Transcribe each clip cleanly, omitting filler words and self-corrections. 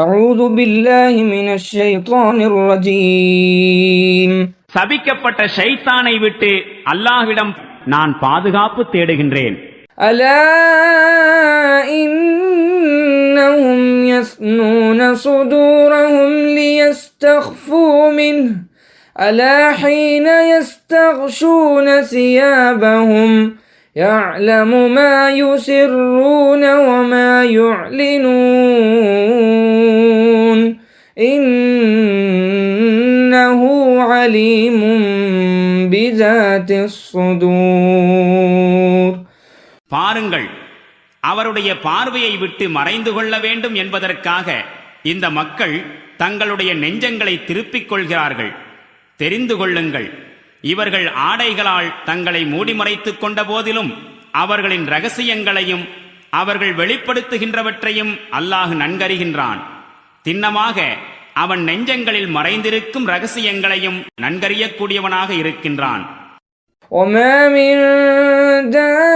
أعوذ بالله من الشيطان الرجيم. சபிக்கப்பட்ட ஷைத்தானை விட்டு அல்லாஹ்விடம் நான் பாதுகாப்பு தேடுகின்றேன். ألا إنهم يثنون صدورهم ليستخفوا منه ألا حين يستغشون ثيابهم يعلم ما يسرون وما يعلنون إنه عليم بذات الصدور. பாருங்கள், அவருடைய பார்வையை விட்டு மறைந்து கொள்ள வேண்டும் என்பதற்காக இந்த மக்கள் தங்களுடைய நெஞ்சங்களை திருப்பிக் கொள்கிறார்கள். தெரிந்து கொள்ளுங்கள், இவர்கள் ஆடைகளால் தங்களை மூடி மறைத்துக் கொண்ட போதிலும் அவர்களின் இரகசியங்களையும் அவர்கள் வெளிப்படுத்துகின்றவற்றையும் அல்லாஹ் நன்கறிகின்றான். திண்ணமாக அவன் நெஞ்சங்களில் மறைந்திருக்கும் இரகசியங்களையும் நன்கறியக்கூடியவனாக இருக்கின்றான். وما من دابة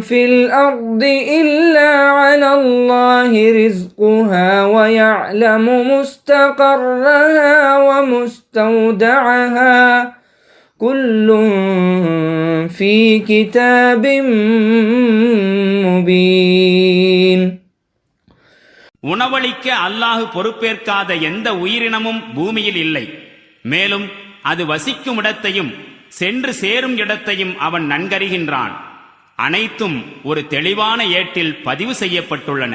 في الأرض إلا على الله رزقها ويعلم مستقرها ومستودعها كل في كتاب مبين. உணவளிக்க அல்லாஹ் பொறுப்பேற்காத எந்த உயிரினமும் பூமியில் இல்லை. மேலும் அது வசிக்கும் இடத்தையும் சென்று சேரும் இடத்தையும் அவன் நன்கறிகின்றான். அனைத்தும் ஒரு தெளிவான ஏட்டில் பதிவு செய்யப்பட்டுள்ளன.